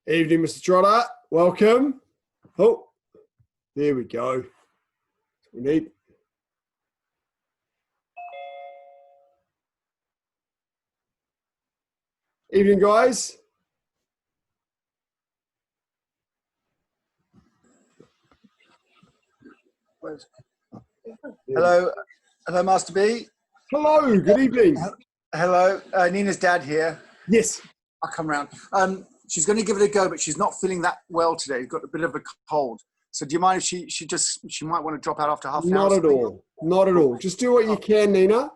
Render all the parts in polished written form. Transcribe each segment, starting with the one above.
Evening, Mr. Trotter. Welcome. Oh, there we go. That's what we need. Evening, guys. Hello, Master B. Hello, good evening. Hello, Nina's dad here. Yes. I'll come round. She's going to give it a go, but she's not feeling that well today. She's got a bit of a cold. So do you mind if she might want to drop out after half an hour? Not at all. Not at all. Just do what you can, Nina.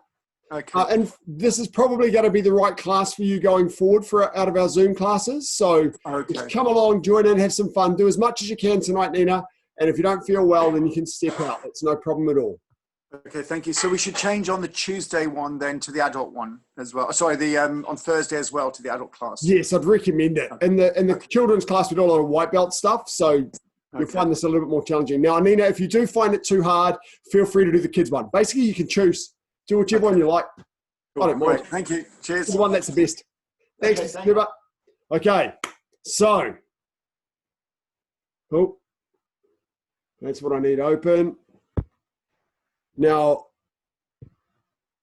Okay. And this is probably going to be the right class for you going forward out of our Zoom classes. So just come along, join in, have some fun. Do as much as you can tonight, Nina. And if you don't feel well, then you can step out. It's no problem at all. Okay, thank you. So we should change on the Tuesday one then to the adult one as well. Sorry, the on Thursday as well to the adult class. Yes, I'd recommend it. Okay. In the children's class, we do a lot of white belt stuff, so you'll find this a little bit more challenging. Now, Nina, if you do find it too hard, feel free to do the kids one. Basically, you can choose. Do whichever one you like. Cool. I don't mind. Great. Thank you. Cheers. The one that's the best. Thanks, Mr. Cooper. Okay, so. Oh, that's what I need open. Now,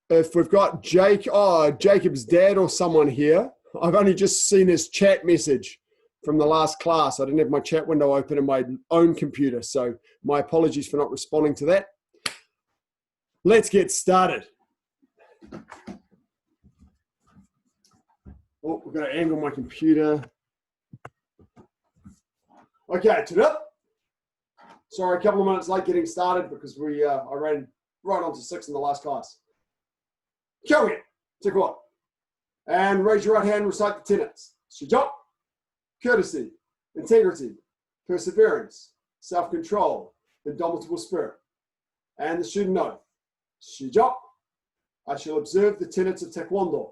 if we've got Jacob's dad or someone here, I've only just seen his chat message from the last class. I didn't have my chat window open in my own computer, so my apologies for not responding to that. Let's get started. Oh, we've got to angle my computer. Okay, today. Sorry, a couple of minutes late getting started because I ran right on to 6 in the last class. Kyogen, take what? And raise your right hand and recite the tenets. Shijok, courtesy, integrity, perseverance, self-control, indomitable spirit. And the student oath. Shijok, I shall observe the tenets of Taekwondo.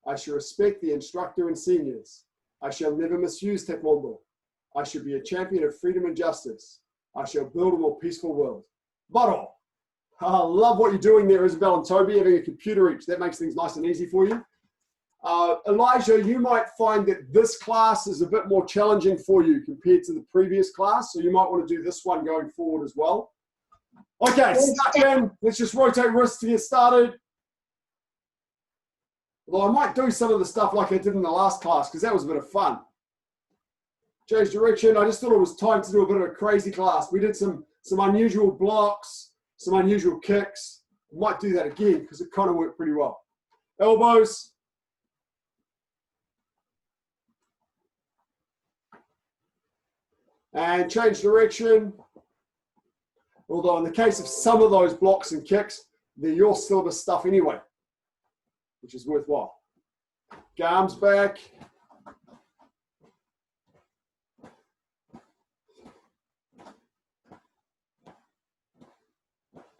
I shall respect the instructor and seniors. I shall never misuse Taekwondo. I shall be a champion of freedom and justice. I shall build a more peaceful world. Baro. I love what you're doing there, Isabel and Toby, having a computer each. That makes things nice and easy for you. Elijah, you might find that this class is a bit more challenging for you compared to the previous class, so you might want to do this one going forward as well. Okay, stuck in. Let's just rotate wrists to get started. Although I might do some of the stuff like I did in the last class because that was a bit of fun. Change direction. I just thought it was time to do a bit of a crazy class. We did some unusual blocks, some unusual kicks. We might do that again because it kind of worked pretty well. Elbows. And change direction. Although in the case of some of those blocks and kicks, they're your syllabus stuff anyway, which is worthwhile. Arms back.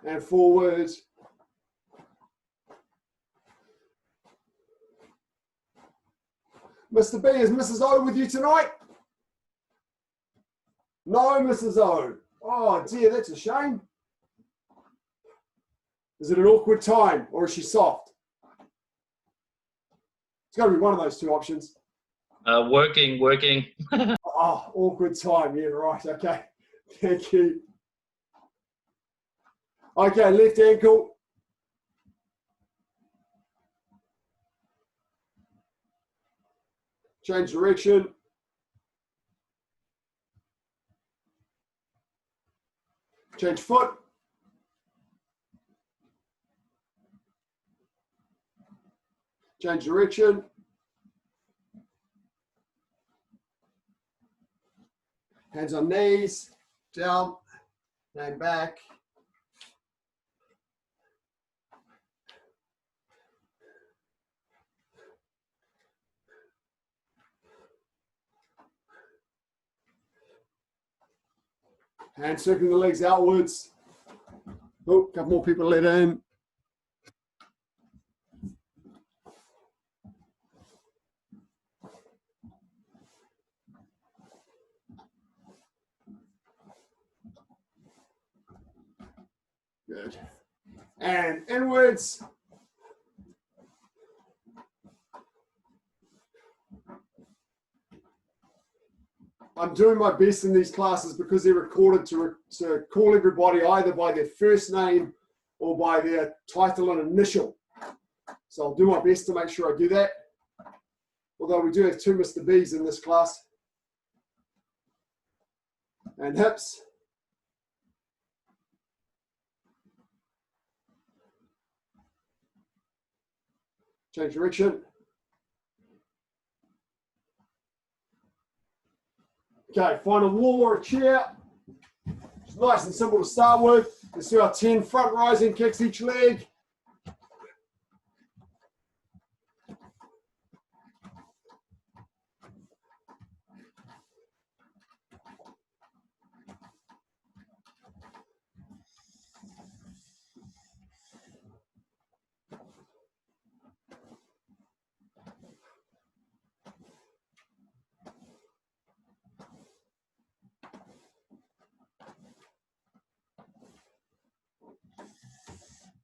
And forward. Mr. B, is Mrs. O with you tonight? No, Mrs. O. Oh dear, that's a shame. Is it an awkward time or is she soft? It's got to be one of those two options. Working. Oh, awkward time. Yeah, right. Okay. Thank you. Okay, left ankle. Change direction. Change foot. Change direction. Hands on knees, down, and back. And circling the legs outwards. Oh, a couple more people let in. Good. And inwards. I'm doing my best in these classes because they're recorded to call everybody either by their first name or by their title and initial. So I'll do my best to make sure I do that. Although we do have 2 Mr. B's in this class. And hips. Change direction. Okay, find a wall or a chair. It's nice and simple to start with. Let's do our 10 front rising kicks each leg.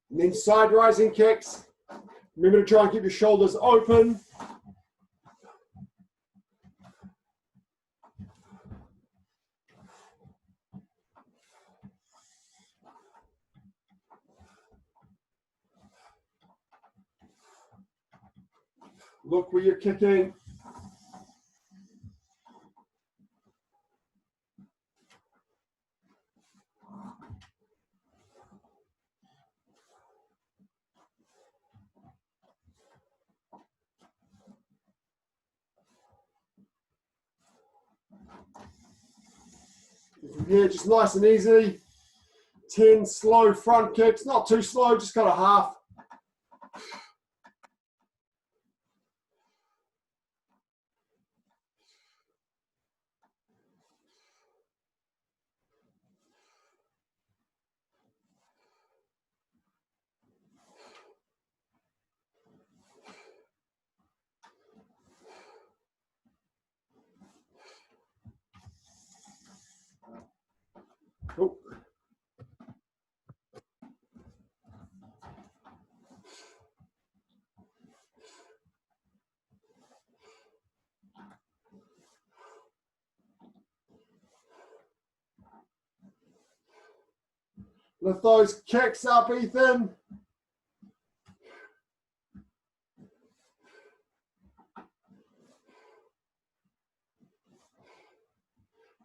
And then side rising kicks. Remember to try and keep your shoulders open. Look where you're kicking. Yeah, just nice and easy. 10 slow front kicks, not too slow, just kind of half. Oh. Lift those kicks up, Ethan.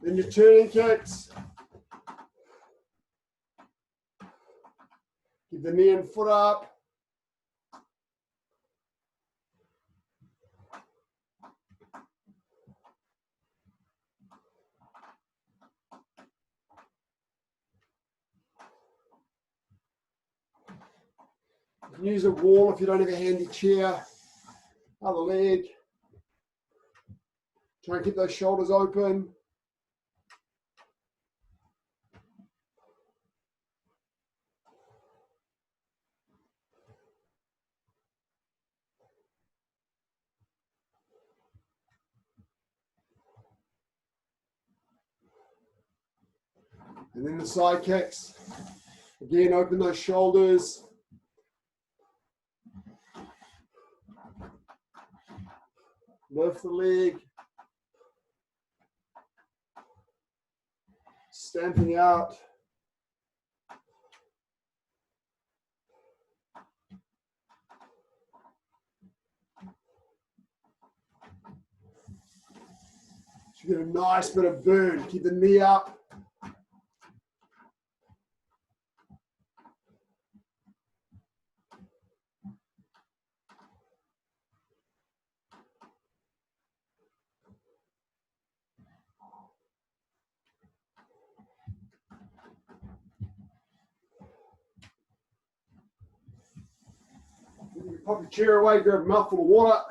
Then your turning kicks. Keep the knee and foot up. You can use a wall if you don't have a handy chair. Other leg. Try and keep those shoulders open. And then the side kicks. Again, open those shoulders. Lift the leg. Stamping out. So you get a nice bit of burn. Keep the knee up. You can pop your chair away, grab a mouthful of water.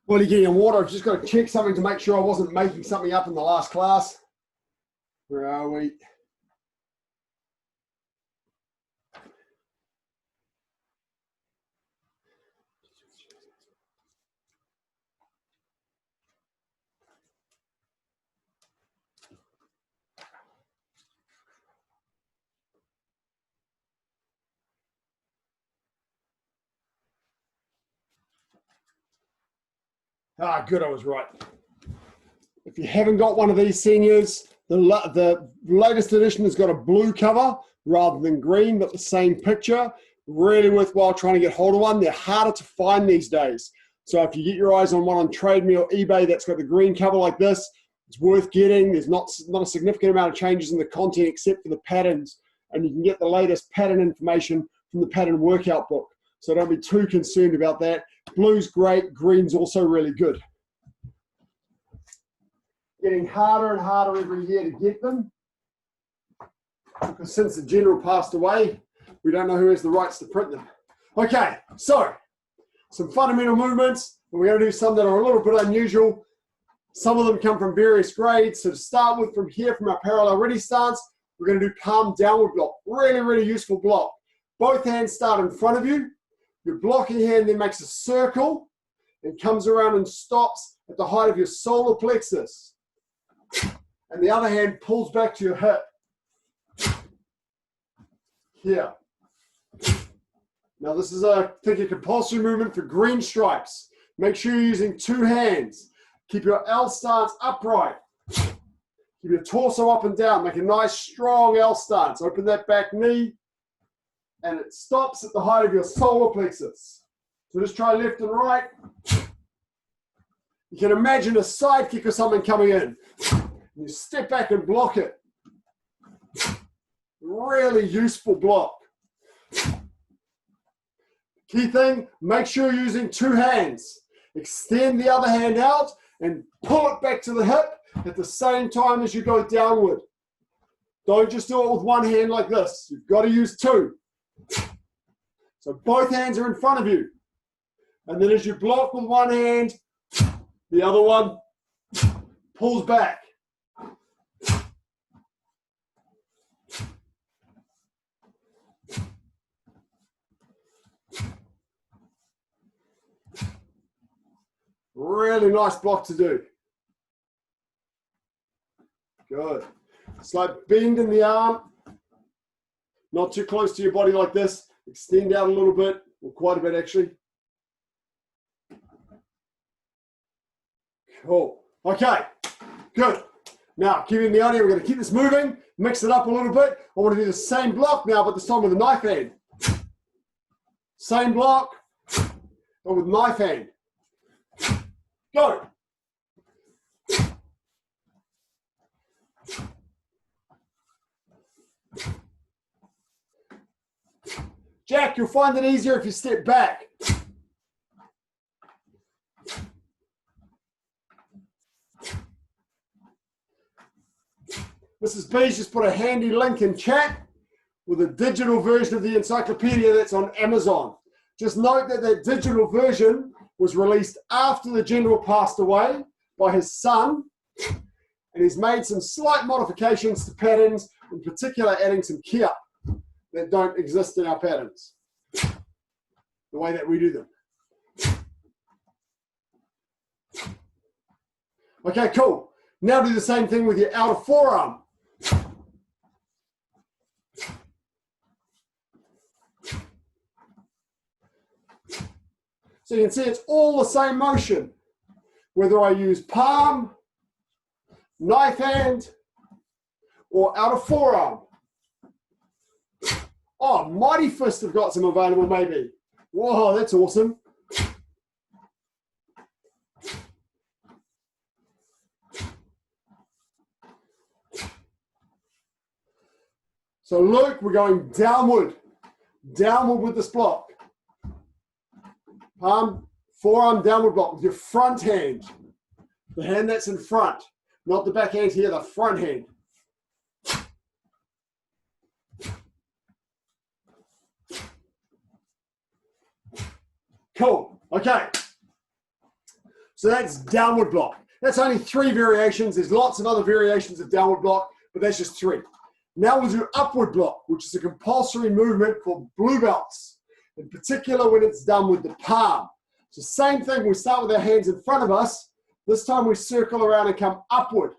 While you're getting your water, I've just got to check something to make sure I wasn't making something up in the last class. Where are we? Ah, good, I was right. If you haven't got one of these seniors, the latest edition has got a blue cover rather than green, but the same picture. Really worthwhile trying to get hold of one. They're harder to find these days. So if you get your eyes on one on Trade Me or eBay that's got the green cover like this, it's worth getting. There's not a significant amount of changes in the content except for the patterns. And you can get the latest pattern information from the pattern workout book. So don't be too concerned about that. Blue's great, green's also really good. Getting harder and harder every year to get them. Because since the general passed away, we don't know who has the rights to print them. Okay, so some fundamental movements. And we're going to do some that are a little bit unusual. Some of them come from various grades. So to start with, from here, from our parallel ready stance, we're going to do palm downward block. Really, really useful block. Both hands start in front of you. Your blocking hand then makes a circle and comes around and stops at the height of your solar plexus. And the other hand pulls back to your hip. Here. Now this is a compulsory movement for green stripes. Make sure you're using two hands. Keep your L stance upright. Keep your torso up and down. Make a nice strong L stance. Open that back knee. And it stops at the height of your solar plexus. So just try left and right. You can imagine a side kick or something coming in. You step back and block it. Really useful block. Key thing, make sure you're using two hands. Extend the other hand out and pull it back to the hip at the same time as you go downward. Don't just do it with one hand like this. You've got to use two. So both hands are in front of you. And then as you block with one hand, the other one pulls back. Really nice block to do. Good. Slight bend in the arm. Not too close to your body like this. Extend out a little bit, or quite a bit actually. Cool. Okay, good. Now, keeping the idea, we're going to keep this moving, mix it up a little bit. I want to do the same block now, but this time with a knife hand. Same block, but with knife hand. Go. Jack, you'll find it easier if you step back. Mrs. B's just put a handy link in chat with a digital version of the encyclopedia that's on Amazon. Just note that that digital version was released after the general passed away by his son, and he's made some slight modifications to patterns, in particular adding some kia that don't exist in our patterns, the way that we do them. Okay, cool. Now do the same thing with your outer forearm. So you can see it's all the same motion, whether I use palm, knife hand, or outer forearm. Oh, Mighty Fist have got some available maybe. Whoa, that's awesome. So Luke, we're going downward with this block. Palm, forearm, downward block with your front hand. The hand that's in front, not the back hand here, the front hand. Cool, okay. So that's downward block. That's only 3 variations. There's lots of other variations of downward block, but that's just 3. Now we'll do upward block, which is a compulsory movement for blue belts, in particular when it's done with the palm. So same thing, we start with our hands in front of us. This time we circle around and come upward.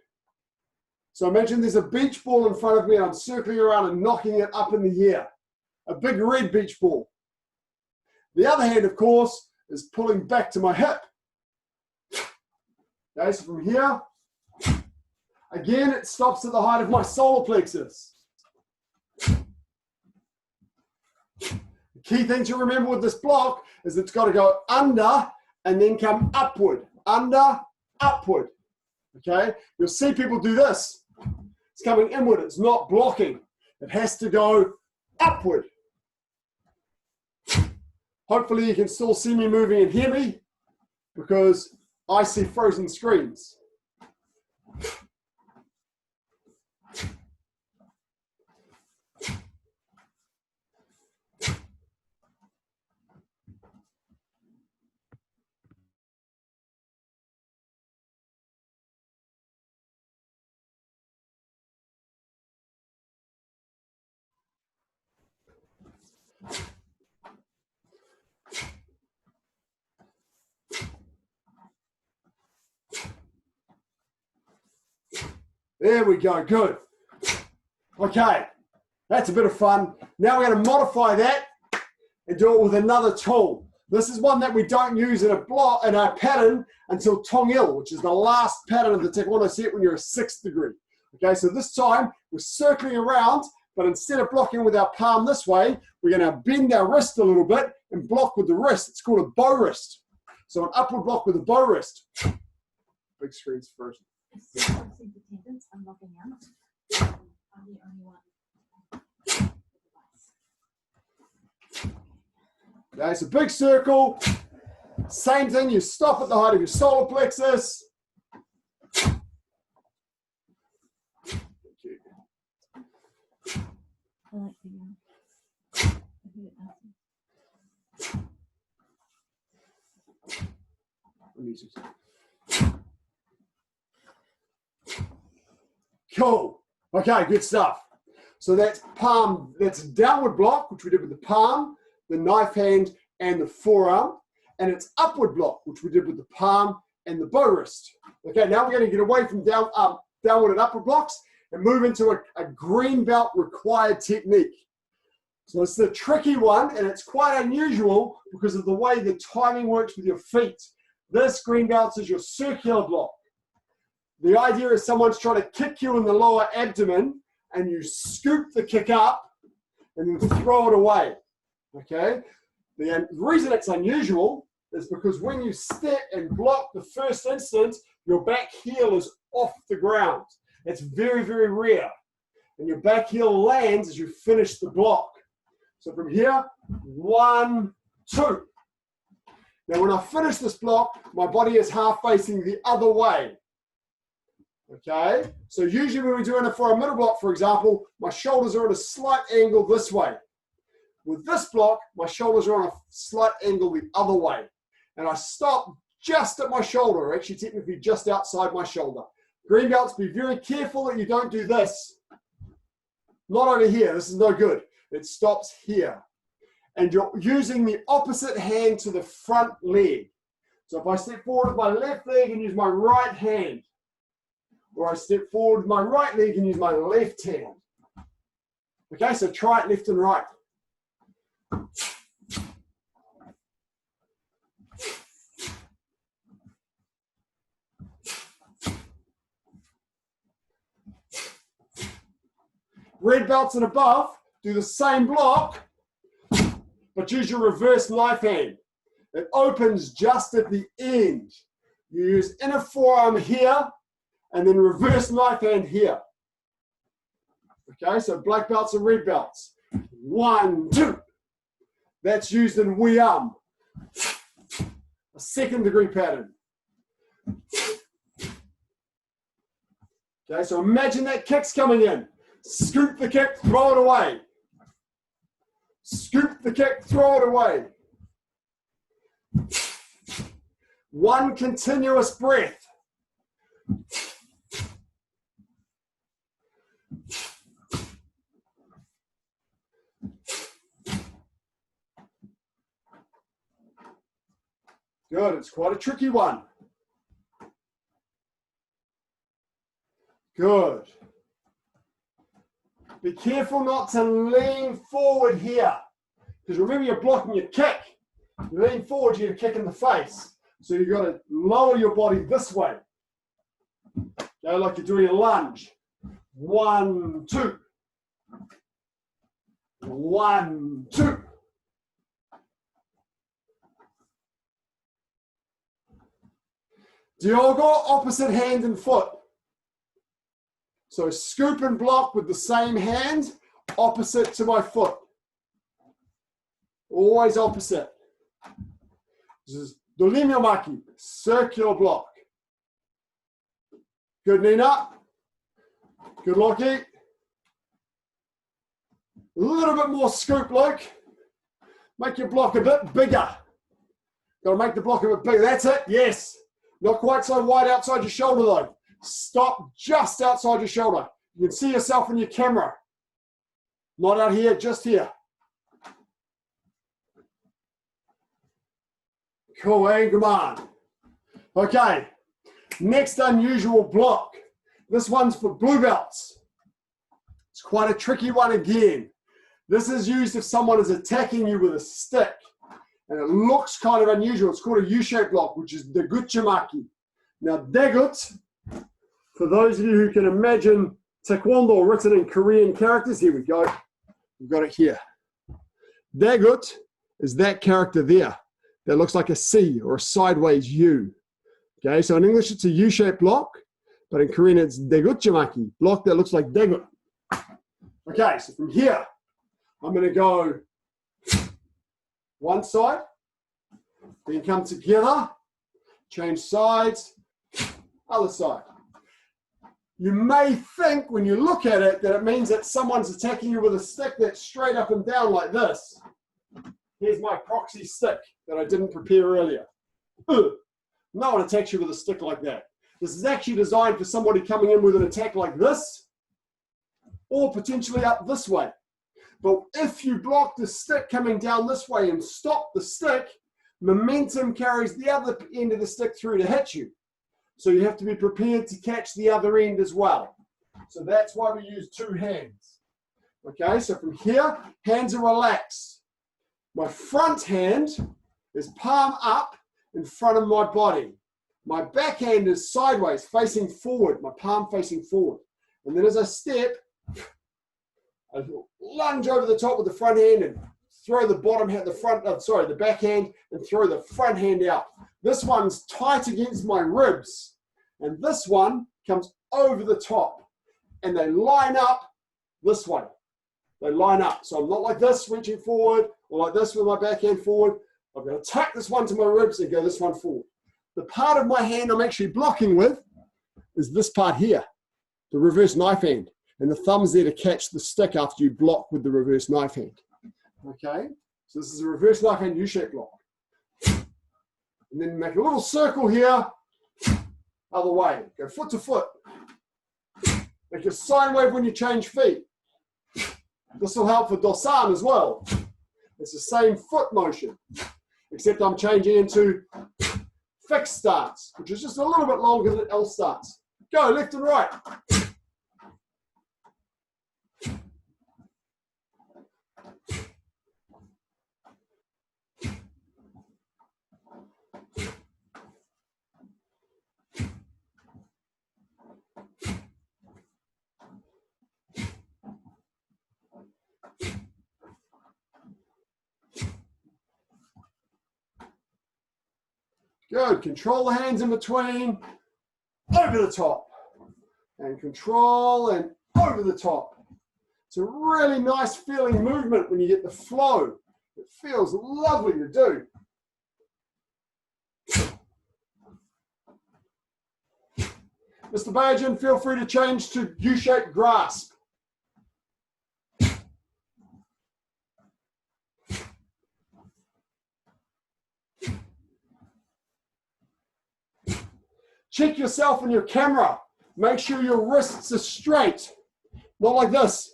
So imagine there's a beach ball in front of me and I'm circling around and knocking it up in the air. A big red beach ball. The other hand, of course, is pulling back to my hip. Okay, so from here, again, it stops at the height of my solar plexus. The key thing to remember with this block is it's got to go under and then come upward. Under, upward. Okay, you'll see people do this. It's coming inward, it's not blocking. It has to go upward. Hopefully you can still see me moving and hear me, because I see frozen screens. There we go, good. Okay, that's a bit of fun. Now we're going to modify that and do it with another tool. This is one that we don't use in a block in our pattern until Tong Il, which is the last pattern of the Taekwondo set when you're a 6th degree. Okay, so this time we're circling around, but instead of blocking with our palm this way, we're going to bend our wrist a little bit and block with the wrist. It's called a bow wrist. So an upward block with a bow wrist. Big screens first. I'm logging out. I'm the only one. Okay, so big circle. Same thing, you stop at the height of your solar plexus. Thank you. I like the Music. Cool. Okay, good stuff. So that's palm, that's downward block, which we did with the palm, the knife hand, and the forearm. And it's upward block, which we did with the palm and the bow wrist. Okay, now we're going to get away from downward and upward blocks and move into a green belt required technique. So it's the tricky one, and it's quite unusual because of the way the timing works with your feet. This green belt is your circular block. The idea is someone's trying to kick you in the lower abdomen, and you scoop the kick up and then throw it away. Okay? The reason it's unusual is because when you step and block the first instant, your back heel is off the ground. It's very, very rare. And your back heel lands as you finish the block. So from here, 1, 2. Now when I finish this block, my body is half facing the other way. Okay, so usually when we're doing it for a middle block, for example, my shoulders are at a slight angle this way. With this block, my shoulders are on a slight angle the other way. And I stop just at my shoulder, actually technically just outside my shoulder. Green belts, be very careful that you don't do this. Not over here, this is no good. It stops here. And you're using the opposite hand to the front leg. So if I step forward with my left leg and use my right hand, or I step forward with my right leg and use my left hand. Okay, so try it left and right. Red belts and above, do the same block, but use your reverse knife hand. It opens just at the end. You use inner forearm here, and then reverse knife hand here. Okay, so black belts and red belts. 1, 2. That's used in Wee a 2nd degree pattern. Okay, so imagine that kick's coming in. Scoop the kick, throw it away. Scoop the kick, throw it away. 1 continuous breath. Good, it's quite a tricky one. Good. Be careful not to lean forward here. Because remember, you're blocking your kick. You lean forward, you get a kick in the face. So you've got to lower your body this way. Okay, like you're doing a lunge. 1, 2. 1, 2. Diogo, opposite hand and foot. So scoop and block with the same hand, opposite to my foot. Always opposite. This is dolimio maki, circular block. Good, Nina. Good, Lockie. A little bit more scoop, Luke. Make your block a bit bigger. Got to make the block a bit bigger. That's it. Yes. Not quite so wide outside your shoulder, though. Stop just outside your shoulder. You can see yourself in your camera. Not out here, just here. Cool, and come on. Okay. Next unusual block. This one's for blue belts. It's quite a tricky one again. This is used if someone is attacking you with a stick. And it looks kind of unusual. It's called a U-shaped block, which is deguchimaki. Now, degut, for those of you who can imagine Taekwondo written in Korean characters, here we go. We've got it here. Degut is that character there that looks like a C or a sideways U. Okay, so in English it's a U-shaped block, but in Korean it's deguchimaki, block that looks like degut. Okay, so from here, I'm going to go one side, then come together, change sides, other side. You may think when you look at it that it means that someone's attacking you with a stick that's straight up and down like this. Here's my proxy stick that I didn't prepare earlier. No one attacks you with a stick like that. This is actually designed for somebody coming in with an attack like this, or potentially up this way. But if you block the stick coming down this way and stop the stick, momentum carries the other end of the stick through to hit you. So you have to be prepared to catch the other end as well. So that's why we use two hands. Okay, so from here, hands are relaxed. My front hand is palm up in front of my body. My back hand is sideways, facing forward, my palm facing forward. And then as I step, I lunge over the top with the front hand and throw the bottom hand, the back hand, and throw the front hand out. This one's tight against my ribs, and this one comes over the top, and they line up this way. They line up, so I'm not like this, reaching forward, or like this with my back hand forward. I'm going to tuck this one to my ribs and go this one forward. The part of my hand I'm actually blocking with is this part here, the reverse knife hand. And the thumb's there to catch the stick after you block with the reverse knife hand. Okay, so this is a reverse knife hand U-shaped block. And then make a little circle here, other way. Go foot to foot. Make a sine wave when you change feet. This will help for dosan as well. It's the same foot motion, except I'm changing into fixed stance, which is just a little bit longer than L stance. Go left and right. Good. Control the hands in between, over the top, and control and over the top. It's a really nice feeling movement when you get the flow. It feels lovely to do. Mr. Bajan, feel free to change to U-shaped grasp. Check yourself in your camera. Make sure your wrists are straight, not like this.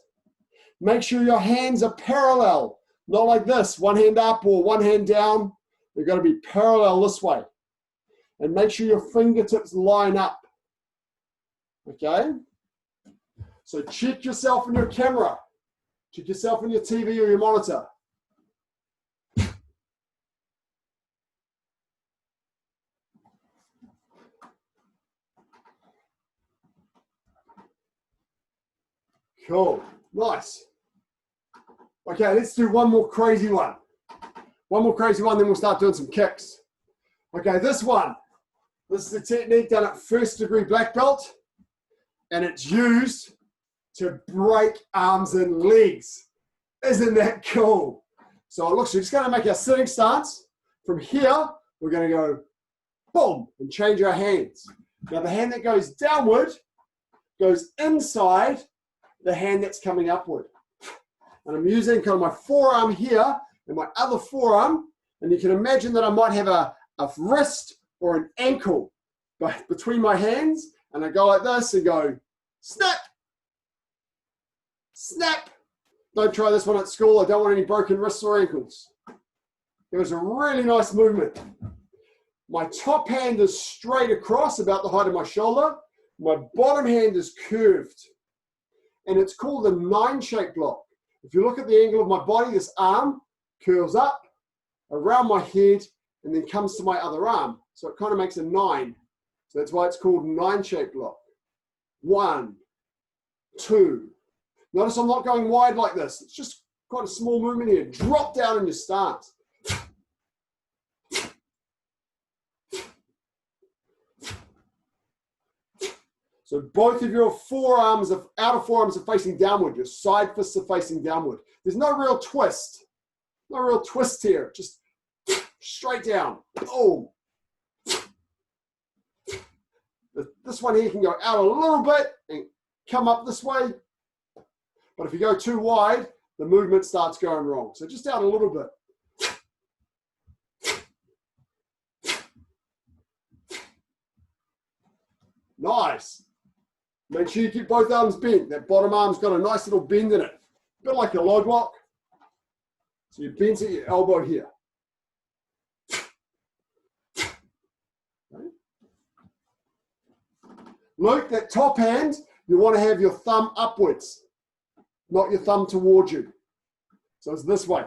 Make sure your hands are parallel, not like this, one hand up or one hand down. They've got to be parallel this way. And make sure your fingertips line up. Okay? So check yourself in your camera. Check yourself in your TV or your monitor. Cool. Nice. Okay, let's do one more crazy one. One more crazy one, then we'll start doing some kicks. Okay, this one. This is a technique done at first degree black belt, and it's used to break arms and legs. Isn't that cool? So look, so we're just going to make our sitting stance. From here, we're going to go boom and change our hands. Now the hand that goes downward goes inside the hand that's coming upward. And I'm using kind of my forearm here and my other forearm, and you can imagine that I might have a wrist or an ankle between my hands, and I go like this and go snap, snap. Don't try this one at school. I don't want any broken wrists or ankles. It was a really nice movement. My top hand is straight across about the height of my shoulder. My bottom hand is curved, and it's called a 9-shape block. If you look at the angle of my body, this arm curls up around my head and then comes to my other arm. So it kind of makes a 9. So that's why it's called 9-shape block. 1, 2. Notice I'm not going wide like this. It's just quite a small movement here. Drop down in your stance. So both of your forearms, outer forearms are facing downward. Your side fists are facing downward. There's no real twist. No real twist here. Just straight down. Boom. This one here can go out a little bit and come up this way. But if you go too wide, the movement starts going wrong. So just out a little bit. Nice. Make sure you keep both arms bent. That bottom arm's got a nice little bend in it. A bit like a low block. So you bend at your elbow here. Okay. Luke, that top hand, you want to have your thumb upwards, not your thumb towards you. So it's this way.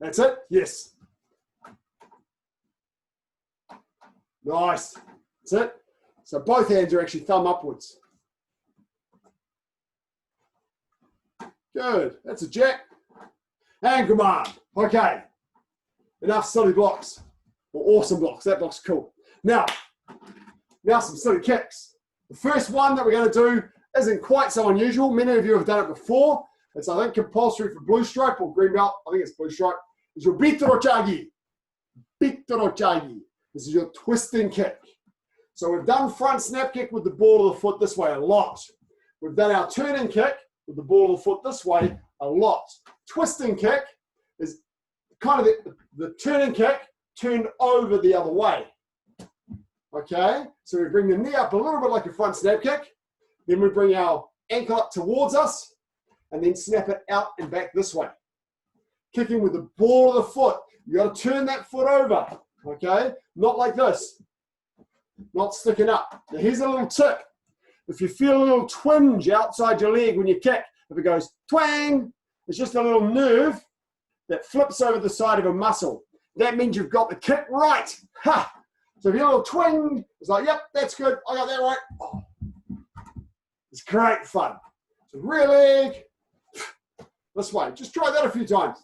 That's it? Yes. Nice. That's it. So both hands are actually thumb upwards. Good. That's a jack. And command. Okay. Enough silly blocks. Or awesome blocks. That block's cool. Now some silly kicks. The first one that we're going to do isn't quite so unusual. Many of you have done it before. It's, I think, compulsory for blue stripe or green belt. I think it's blue stripe. It's your bitorochagi. Bitorochagi. This is your twisting kick. So we've done front snap kick with the ball of the foot this way a lot. We've done our turning kick with the ball of the foot this way a lot. Twisting kick is kind of the turning kick turned over the other way. Okay, so we bring the knee up a little bit like a front snap kick. Then we bring our ankle up towards us and then snap it out and back this way. Kicking with the ball of the foot. You got to turn that foot over. Okay, not like this. Not sticking up. Now here's a little tip. If you feel a little twinge outside your leg when you kick, if it goes twang, it's just a little nerve that flips over the side of a muscle. That means you've got the kick right. Ha! So if you have a little twing, it's like, yep, that's good. I got that right. Oh. It's great fun. So rear leg, this way. Just try that a few times.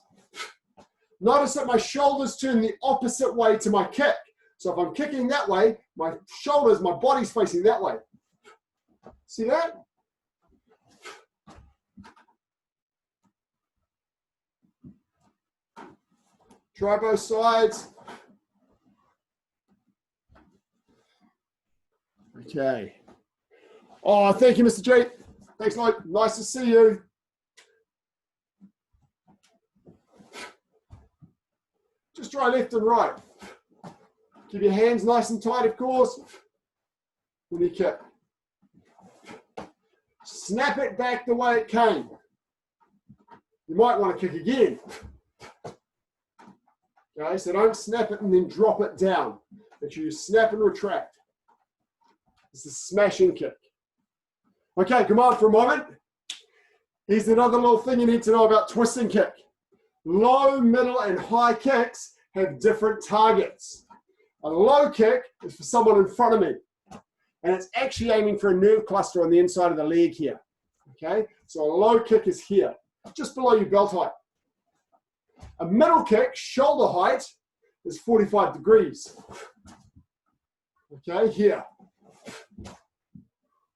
Notice that my shoulders turn the opposite way to my kick. So if I'm kicking that way, my shoulders, my body's facing that way. See that? Try both sides. Okay. Oh, thank you, Mr. G. Thanks, Luke. Nice to see you. Just try left and right. Keep your hands nice and tight, of course, when you kick. Snap it back the way it came. You might want to kick again. Okay, so don't snap it and then drop it down. Make sure you snap and retract. It's a smashing kick. Okay, come on for a moment. Here's another little thing you need to know about twisting kick. Low, middle, and high kicks have different targets. A low kick is for someone in front of me. and it's actually aiming for a nerve cluster on the inside of the leg here. Okay, so a low kick is here, just below your belt height. A middle kick, shoulder height, is 45 degrees. Okay, here.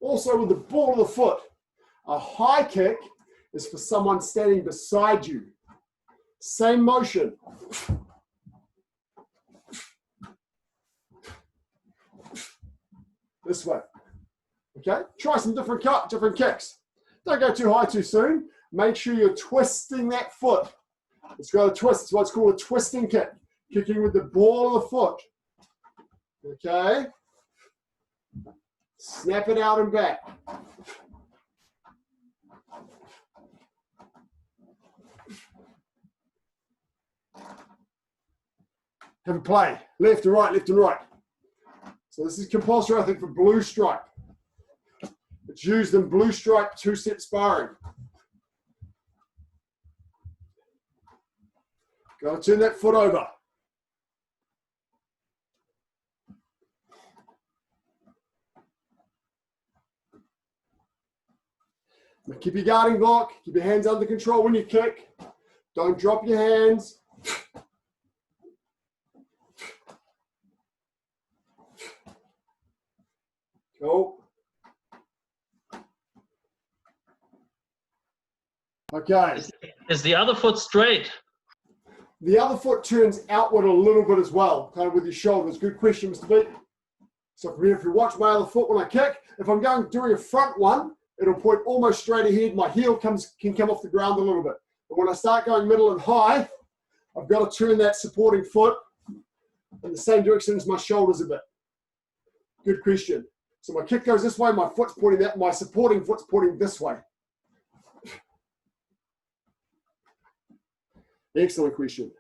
Also with the ball of the foot, a high kick is for someone standing beside you. Same motion. This way. Okay, try some different kicks. Don't go too high too soon. Make sure you're twisting that foot. It's got a twist. It's what's called a twisting kick. Kicking with the ball of the foot. Okay. Snap it out and back. Have a play. Left and right, left and right. So this is compulsory, I think, for blue stripe. It's used in blue stripe two-set sparring. Got to turn that foot over. Now keep your guarding block. Keep your hands under control when you kick. Don't drop your hands. Cool. Okay. Is the other foot straight? The other foot turns outward a little bit as well, kind of with your shoulders. Good question, Mr. B. So from here, if you watch my other foot when I kick, if I'm doing a front one, it'll point almost straight ahead. My heel can come off the ground a little bit. But when I start going middle and high, I've got to turn that supporting foot in the same direction as my shoulders a bit. Good question. So my kick goes this way, my foot's pointing that, my supporting foot's pointing this way. Excellent question.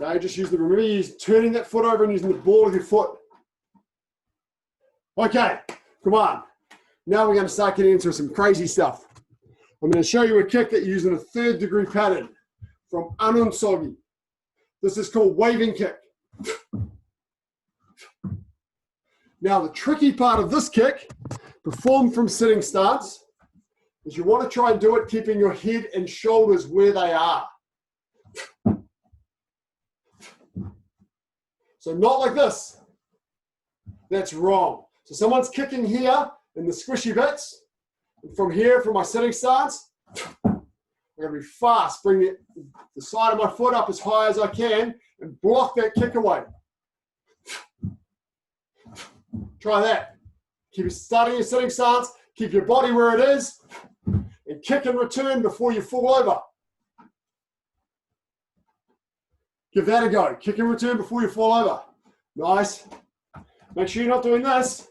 Okay, just remember you're turning that foot over and using the ball of your foot. Okay, come on. Now we're going to start getting into some crazy stuff. I'm going to show you a kick that you're using a 3rd degree pattern from Ununsogi. This is called waving kick. Now the tricky part of this kick, performed from sitting stance, is you want to try and do it keeping your head and shoulders where they are. So not like this. That's wrong. So someone's kicking here in the squishy bits. And from here, from my sitting stance, I'm going to be fast. Bring the side of my foot up as high as I can and block that kick away. Try that. Keep starting your sitting stance. Keep your body where it is. And kick and return before you fall over. Give that a go. Kick and return before you fall over. Nice. Make sure you're not doing this.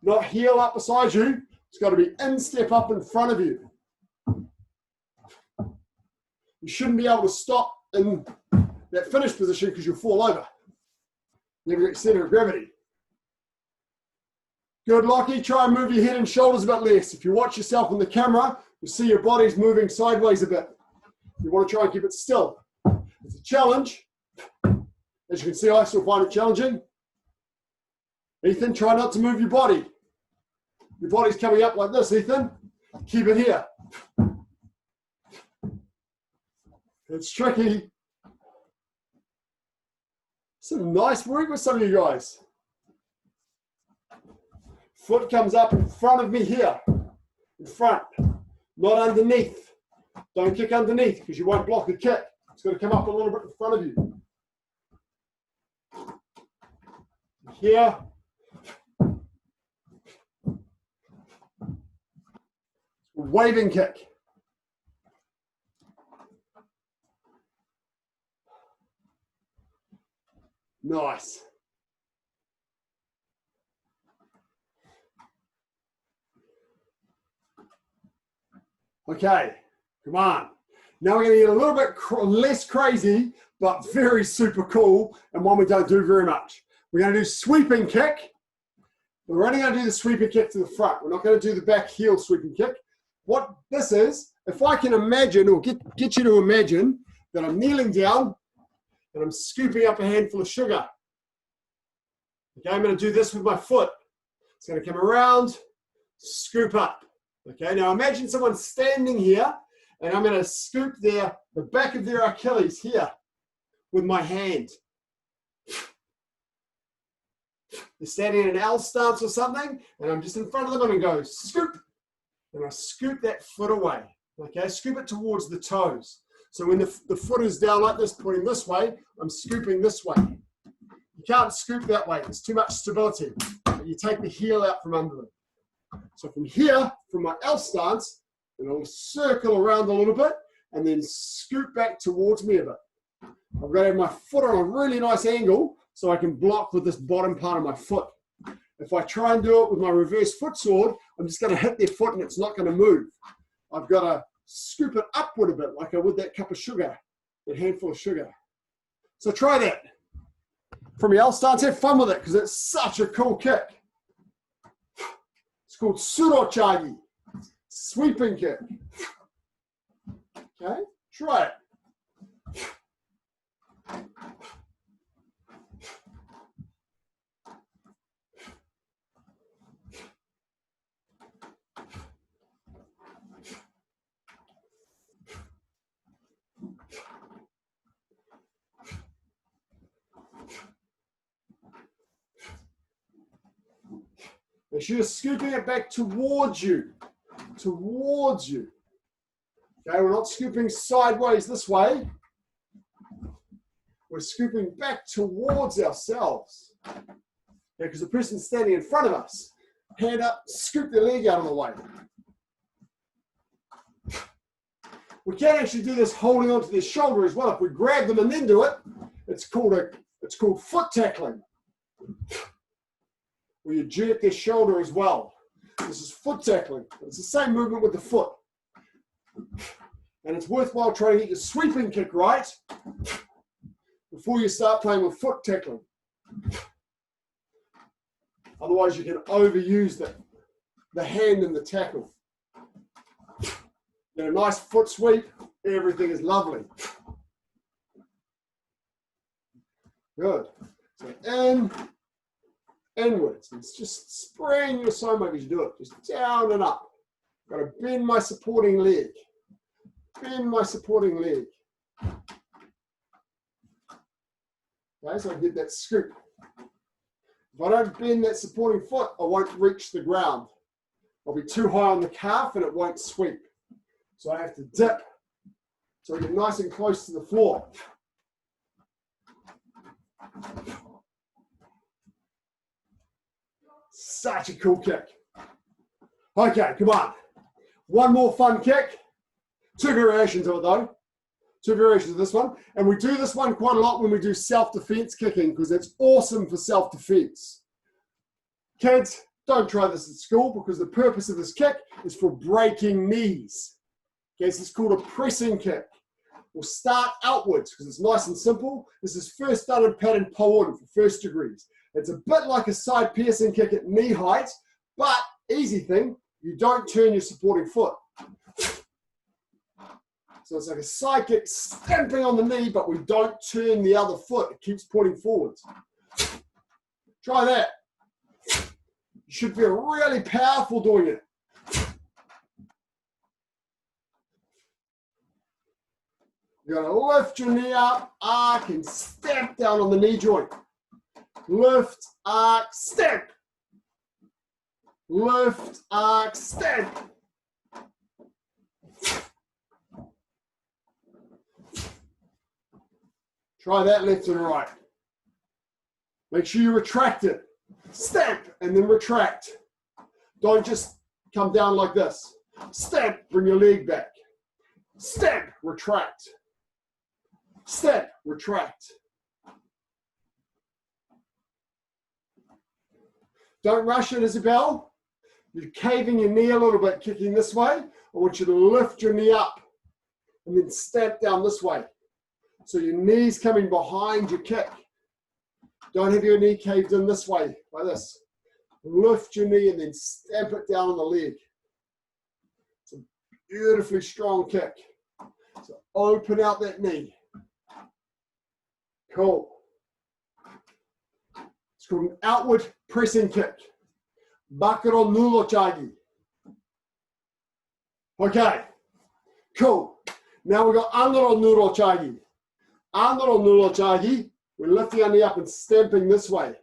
Not heel up beside you. It's got to be instep up in front of you. You shouldn't be able to stop in that finish position because you'll fall over. Never get center of gravity. Good, Lockie. Try and move your head and shoulders a bit less. If you watch yourself on the camera, you see your body's moving sideways a bit. You want to try and keep it still. It's a challenge. As you can see, I still find it challenging. Ethan, try not to move your body. Your body's coming up like this, Ethan. Keep it here. It's tricky. Some nice work with some of you guys. Foot comes up in front of me here. In front. Not underneath. Don't kick underneath because you won't block the kick. It's got to come up a little bit in front of you. Here. Waving kick. Nice. Okay, come on. Now we're going to get a little bit less crazy, but very super cool, and one we don't do very much. We're going to do sweeping kick. We're only going to do the sweeping kick to the front. We're not going to do the back heel sweeping kick. What this is, if I can imagine, or get you to imagine, that I'm kneeling down and I'm scooping up a handful of sugar. Okay, I'm going to do this with my foot. It's going to come around, scoop up. Okay, now imagine someone standing here, and I'm going to scoop the back of their Achilles here with my hand. They're standing in an L stance or something, and I'm just in front of them and I go scoop, and I scoop that foot away. Okay, scoop it towards the toes. So when the foot is down like this, pointing this way, I'm scooping this way. You can't scoop that way, there's too much stability. You take the heel out from under them. So from here, from my L stance, and I'll circle around a little bit, and then scoop back towards me a bit. I've got to have my foot on a really nice angle so I can block with this bottom part of my foot. If I try and do it with my reverse foot sword, I'm just going to hit their foot and it's not going to move. I've got to scoop it upward a bit like I would that cup of sugar, that handful of sugar. So try that. From your L stance, have fun with it because it's such a cool kick. It's called surochagi, sweeping kick. Okay, try it. Make sure you're scooping it back towards you. Towards you. Okay, we're not scooping sideways this way. We're scooping back towards ourselves. Okay, because the person's standing in front of us. Hand up, scoop their leg out of the way. We can actually do this holding onto their shoulder as well. If we grab them and then do it, it's called foot tackling. Where you jerk their shoulder as well. This is foot tackling. It's the same movement with the foot. And it's worthwhile trying to get your sweeping kick right before you start playing with foot tackling. Otherwise you can overuse the hand in the tackle. Get a nice foot sweep, everything is lovely. Good. So inwards. It's just spraying your somo as you do it. Just down and up. Got to bend my supporting leg. Bend my supporting leg. Okay, so I get that scoop. If I don't bend that supporting foot, I won't reach the ground. I'll be too high on the calf and it won't sweep. So I have to dip so I get nice and close to the floor. Such a cool kick. Okay, come on. One more fun kick. Two variations of it though. Two variations of this one. And we do this one quite a lot when we do self-defense kicking because it's awesome for self-defense. Kids, don't try this at school because the purpose of this kick is for breaking knees. Okay, so it's called a pressing kick. We'll start outwards because it's nice and simple. This is first done in pattern Poon for first degrees. It's a bit like a side piercing kick at knee height, but easy thing, you don't turn your supporting foot. So it's like a side kick stamping on the knee, but we don't turn the other foot. It keeps pointing forwards. Try that. You should feel really powerful doing it. You're going to lift your knee up, arc, and stamp down on the knee joint. Lift, arc, stamp. Lift, arc, stamp. Try that left and right. Make sure you retract it. Stamp and then retract. Don't just come down like this. Stamp, bring your leg back. Stamp, retract. Stamp, retract. Don't rush it, Isabel. You're caving your knee a little bit, kicking this way. I want you to lift your knee up and then stamp down this way. So your knee's coming behind your kick. Don't have your knee caved in this way, like this. Lift your knee and then stamp it down on the leg. It's a beautifully strong kick. So open out that knee. Cool. It's called an outward pressing kick. Bakuro nulo chagi. Okay, cool. Now we've got andro nulo chagi. Andro nulo chagi, we're lifting our knee up and stamping this way.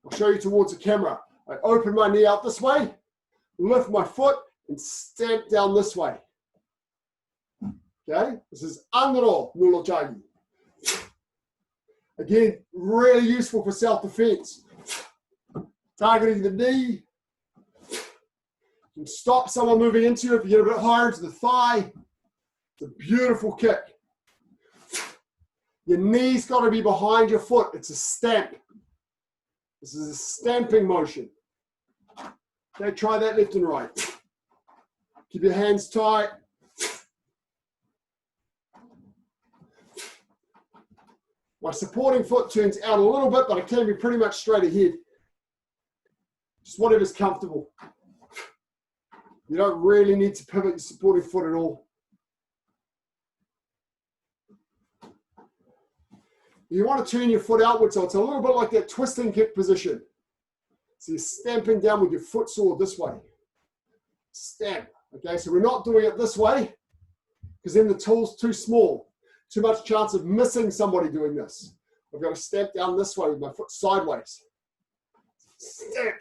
I'll show you towards the camera. I open my knee out this way, lift my foot, and stamp down this way. Okay, this is andro nulo chagi. Again, really useful for self-defense. Targeting the knee. You can stop someone moving into you if you get a bit higher into the thigh. It's a beautiful kick. Your knee's got to be behind your foot. It's a stamp. This is a stamping motion. Okay, try that left and right. Keep your hands tight. My supporting foot turns out a little bit, but it can be pretty much straight ahead. Just whatever's comfortable. You don't really need to pivot your supporting foot at all. You want to turn your foot outwards, so it's a little bit like that twisting kick position. So you're stamping down with your foot sword this way. Stamp. Okay, so we're not doing it this way because then the tool's too small. Too much chance of missing somebody doing this. I've got to stamp down this way with my foot sideways. Stamp.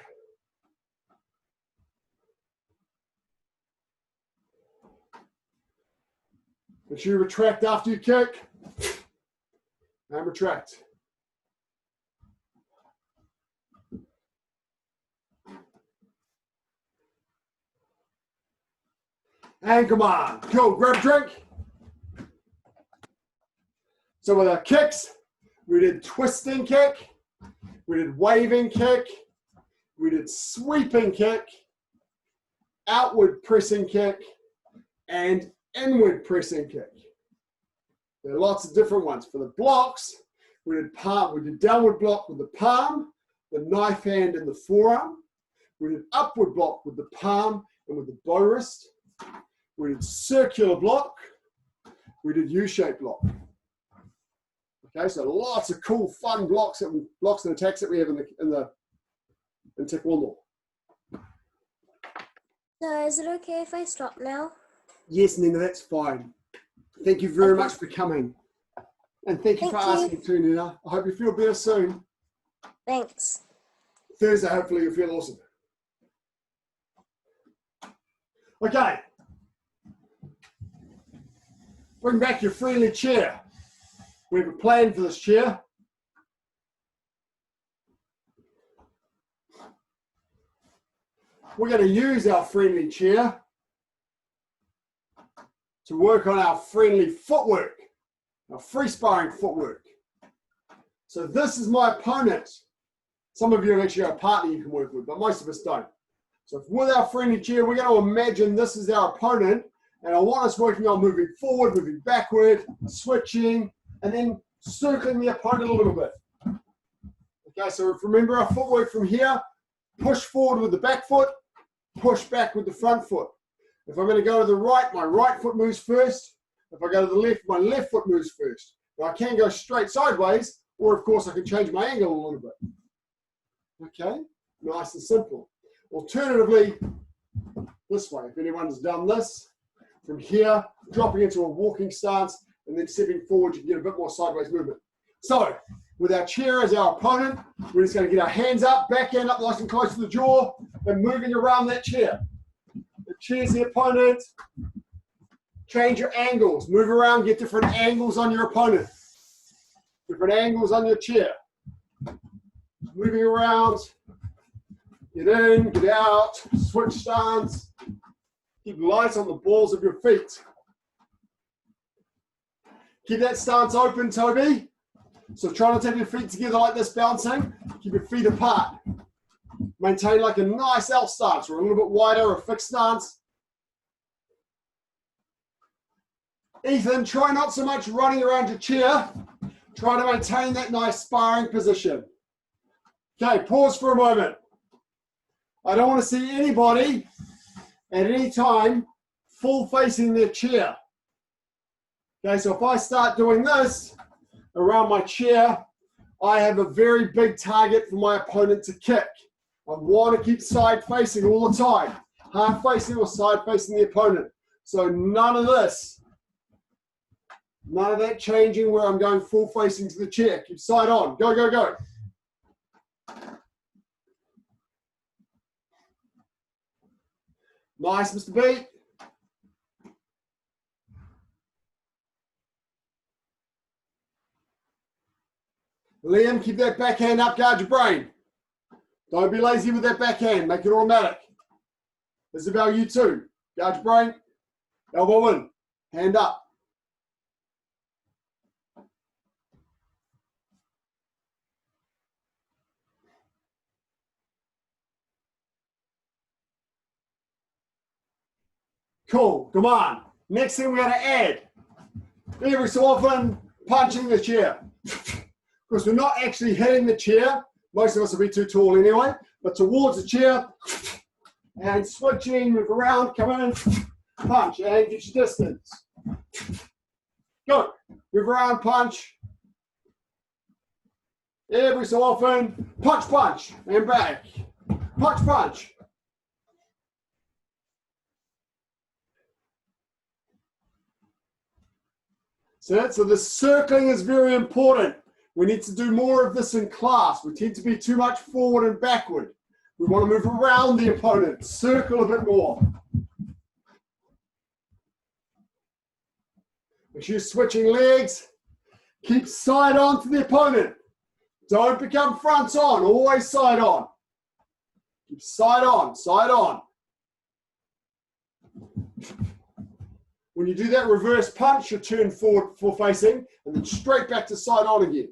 Make sure you retract after you kick. And retract. And come on. Go, grab a drink. So with our kicks, we did twisting kick, we did waving kick, we did sweeping kick, outward pressing kick, and inward pressing kick. There are lots of different ones. For the blocks, we did downward block with the palm, the knife hand and the forearm. We did upward block with the palm and with the bow wrist. We did circular block. We did U-shaped block. Okay, so lots of cool, fun blocks and attacks that we have in Taekwondo. So is it okay if I stop now? Yes, Nina, that's fine. Thank you very much for coming. And thank you for asking too, Nina. I hope you feel better soon. Thanks. Thursday, hopefully you'll feel awesome. Okay. Bring back your friendly chair. We have a plan for this chair. We're going to use our friendly chair to work on our friendly footwork, our free sparring footwork. So this is my opponent. Some of you have actually got a partner you can work with, but most of us don't. So with our friendly chair, we're going to imagine this is our opponent, and I want us working on moving forward, moving backward, switching, and then circling the opponent a little bit. Okay, so remember our footwork from here, push forward with the back foot, push back with the front foot. If I'm going to go to the right, my right foot moves first. If I go to the left, my left foot moves first. Now I can go straight sideways, or of course I can change my angle a little bit. Okay, nice and simple. Alternatively, this way, if anyone's done this, from here, dropping into a walking stance, and then stepping forward, you can get a bit more sideways movement. So, with our chair as our opponent, we're just going to get our hands up, back hand up nice and close to the jaw, and moving around that chair. The chair's the opponent. Change your angles. Move around, get different angles on your opponent. Different angles on your chair. Moving around. Get in, get out, switch stance. Keep light on the balls of your feet. Keep that stance open, Toby. So try not to have your feet together like this, bouncing. Keep your feet apart. Maintain like a nice L stance or a little bit wider or a fixed stance. Ethan, try not so much running around your chair. Try to maintain that nice sparring position. Okay, pause for a moment. I don't want to see anybody at any time full facing their chair. Okay, so if I start doing this around my chair, I have a very big target for my opponent to kick. I want to keep side facing all the time, half facing or side facing the opponent. So none of this, none of that changing where I'm going full facing to the chair. Keep side on. Go, go, go. Nice, Mr. B. Liam, keep that backhand up, guard your brain. Don't be lazy with that backhand, make it automatic. Isabel, you too. Guard your brain, elbow in, hand up. Cool, come on. Next thing we're gonna add, every so often, punching the chair. Because we're not actually hitting the chair. Most of us will be too tall anyway, but towards the chair, and switching, move around, come in, punch, and get your distance. Go, move around, punch. Every so often, punch, punch, and back. Punch, punch. So the circling is very important. We need to do more of this in class. We tend to be too much forward and backward. We want to move around the opponent, circle a bit more. Make sure you're switching legs. Keep side on to the opponent. Don't become front on, always side on. Keep side on, side on. When you do that reverse punch, you turn forward for facing and then straight back to side on again.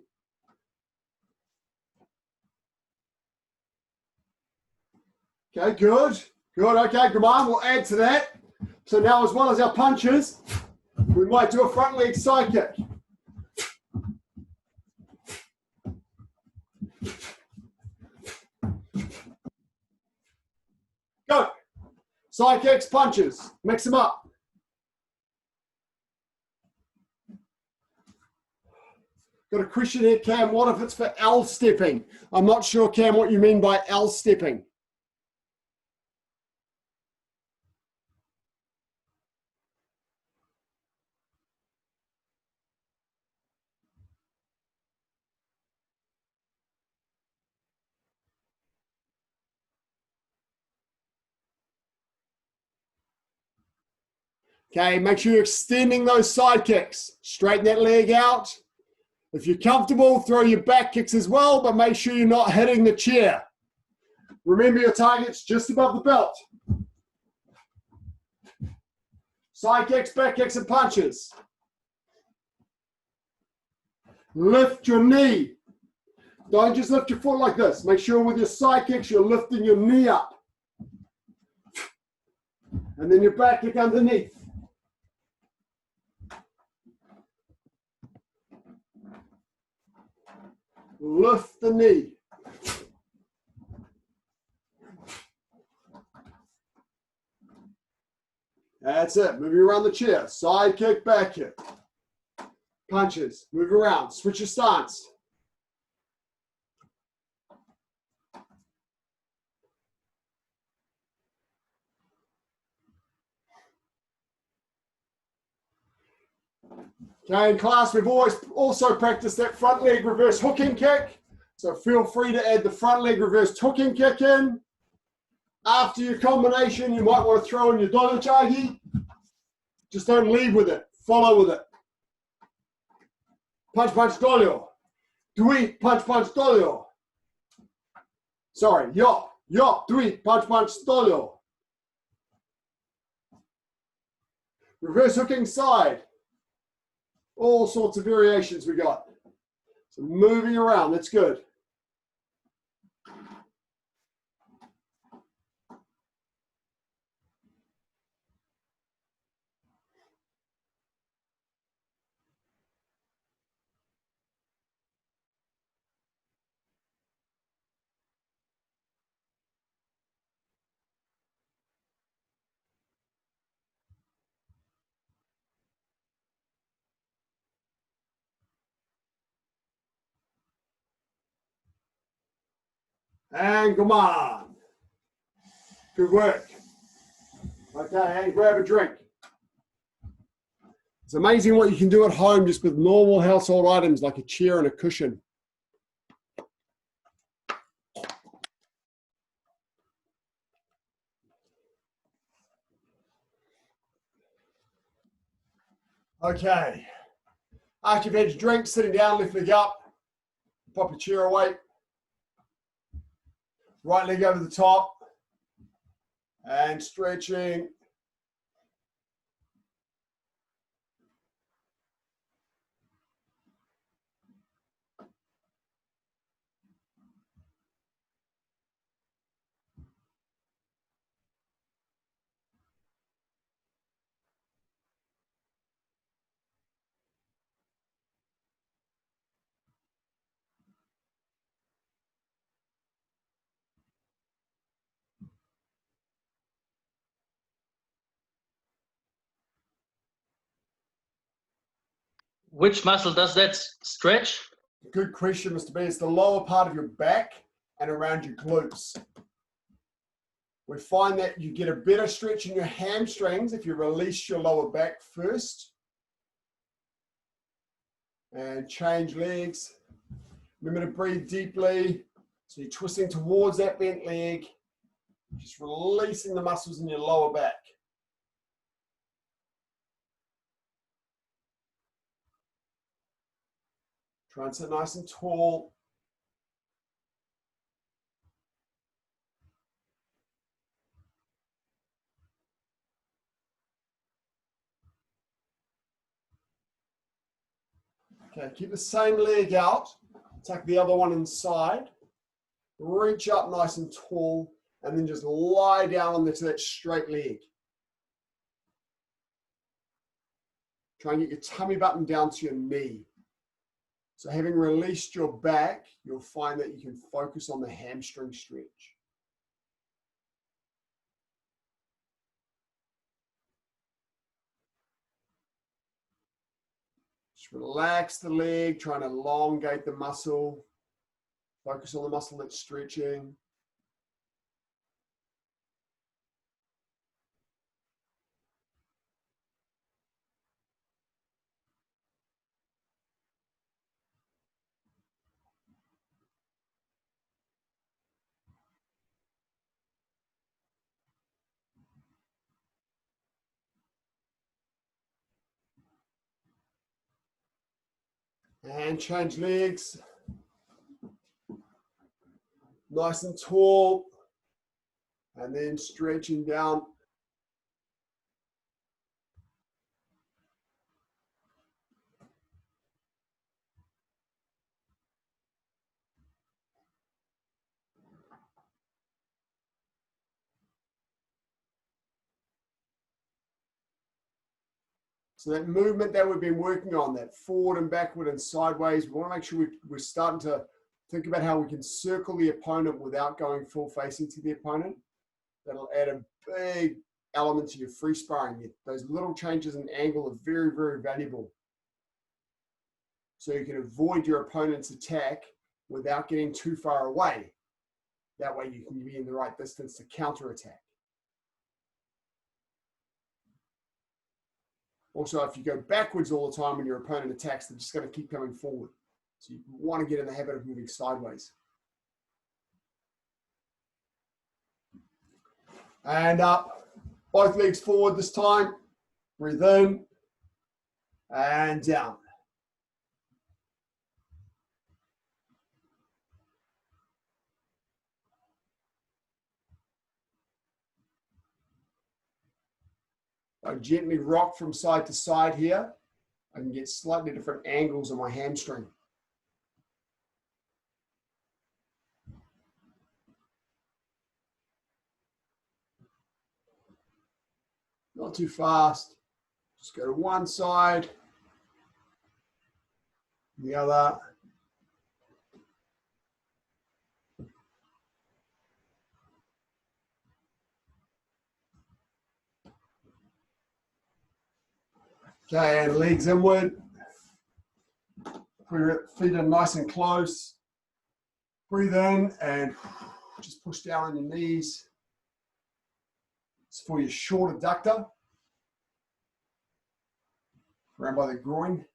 Okay, good. Good, okay, come on, we'll add to that. So now as well as our punches, we might do a front leg side kick. Go. Side kicks, punches, mix them up. Got a question here, Cam, what if it's for L stepping? I'm not sure, Cam, what you mean by L stepping. Okay, make sure you're extending those side kicks. Straighten that leg out. If you're comfortable, throw your back kicks as well, but make sure you're not hitting the chair. Remember your target's just above the belt. Side kicks, back kicks, and punches. Lift your knee. Don't just lift your foot like this. Make sure with your side kicks, you're lifting your knee up. And then your back kick underneath. Lift the knee. That's it. Move you around the chair. Side kick, back kick. Punches. Move around. Switch your stance. Okay, in class, we've always also practiced that front leg reverse hooking kick. So feel free to add the front leg reverse hooking kick in. After your combination, you might want to throw in your dodo chagi. Just don't lead with it. Follow with it. Punch, punch, dolio. Dui, punch, punch, dolio. Sorry, yo, dui, punch, punch, dolio. Reverse hooking side. All sorts of variations we got. So moving around, that's good. And come on. Good work. Okay, and grab a drink. It's amazing what you can do at home just with normal household items like a chair and a cushion. Okay. After you've had your drink, sitting down, left leg up, pop your chair away. Right leg over the top and stretching. Which muscle does that stretch? Good question, Mr. B. It's the lower part of your back and around your glutes. We find that you get a better stretch in your hamstrings if you release your lower back first. And change legs. Remember to breathe deeply. So you're twisting towards that bent leg, just releasing the muscles in your lower back. Try and sit nice and tall. Okay, keep the same leg out. Tuck the other one inside. Reach up nice and tall, and then just lie down onto that straight leg. Try and get your tummy button down to your knee. So having released your back, you'll find that you can focus on the hamstring stretch. Just relax the leg, trying to elongate the muscle. Focus on the muscle that's stretching. And change legs. Nice and tall. And then stretching down. So that movement that we've been working on, that forward and backward and sideways, we want to make sure we're starting to think about how we can circle the opponent without going full facing to the opponent. That'll add a big element to your free sparring. Those little changes in angle are very, very valuable. So you can avoid your opponent's attack without getting too far away. That way you can be in the right distance to counter attack. Also, if you go backwards all the time when your opponent attacks, they're just going to keep coming forward. So you want to get in the habit of moving sideways. And up. Both legs forward this time. Breathe in. And down. I gently rock from side to side here. I can get slightly different angles on my hamstring. Not too fast. Just go to one side, the other. Okay, and legs inward. Put your feet in nice and close. Breathe in and just push down on your knees. It's for your short adductor, around by the groin.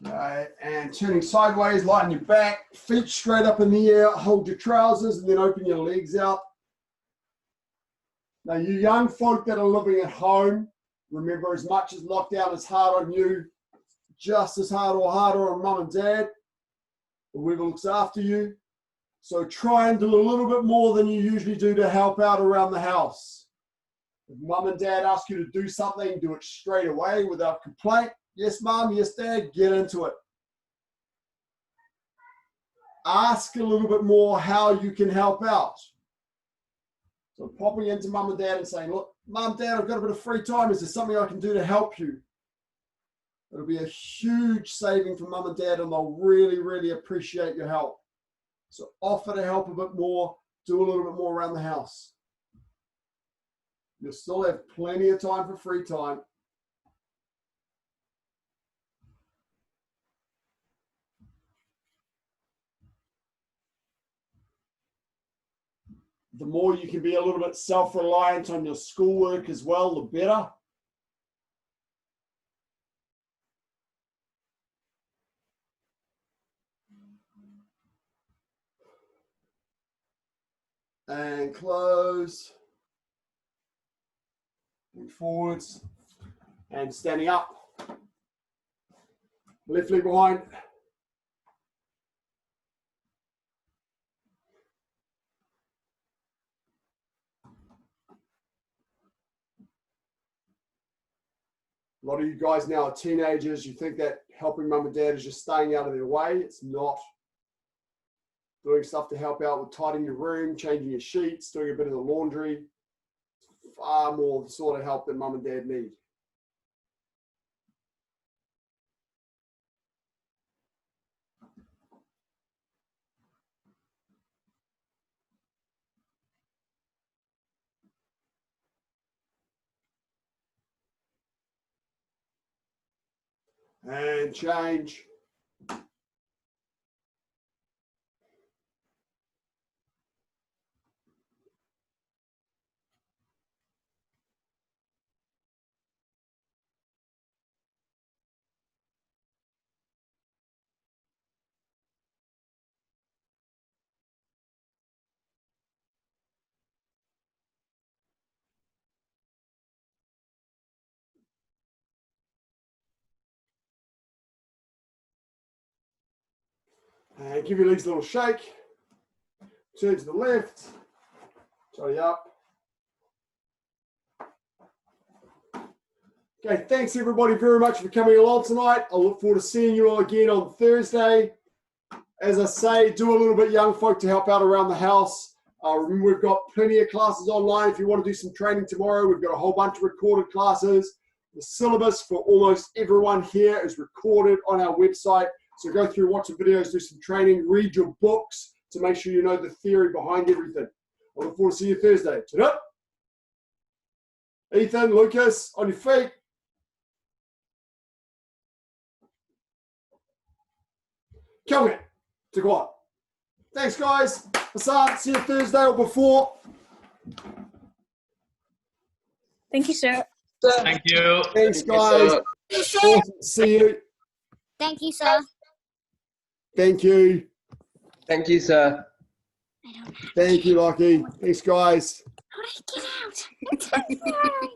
Okay, and turning sideways, lighten your back, feet straight up in the air, hold your trousers, and then open your legs out. Now, you young folk that are living at home, remember, as much as lockdown is hard on you, just as hard or harder on mum and dad, whoever looks after you. So try and do a little bit more than you usually do to help out around the house. If mum and dad ask you to do something, do it straight away without complaint. Yes, mum, yes, dad, get into it. Ask a little bit more how you can help out. So popping into mum and dad and saying, look, mum, dad, I've got a bit of free time. Is there something I can do to help you? It'll be a huge saving for mum and dad, and they'll really, really appreciate your help. So offer to help a bit more, do a little bit more around the house. You'll still have plenty of time for free time. The more you can be a little bit self-reliant on your schoolwork as well, the better. And close. And forwards. And standing up. Left leg behind. A lot of you guys now are teenagers. You think that helping mum and dad is just staying out of their way. It's not. Doing stuff to help out with tidying your room, changing your sheets, doing a bit of the laundry. Far more the sort of help that mum and dad need. And change. And give your legs a little shake. Turn to the left. Jolly up. Okay, thanks everybody very much for coming along tonight. I look forward to seeing you all again on Thursday. As I say, do a little bit young folk to help out around the house. Remember, we've got plenty of classes online. If you want to do some training tomorrow, we've got a whole bunch of recorded classes. The syllabus for almost everyone here is recorded on our website. So go through, watch some videos, do some training, read your books to make sure you know the theory behind everything. I look forward to seeing you Thursday. Ta-da! Ethan, Lucas, on your feet. Killing it. To go on. Thanks, guys. Hassan, see you Thursday or before. Thank you, sir. Thank you. Thanks, guys. Awesome to see you. Thank you, sir. Thank you. Thank you, sir. Thank you, Lockie. Thanks, guys. How did I get out?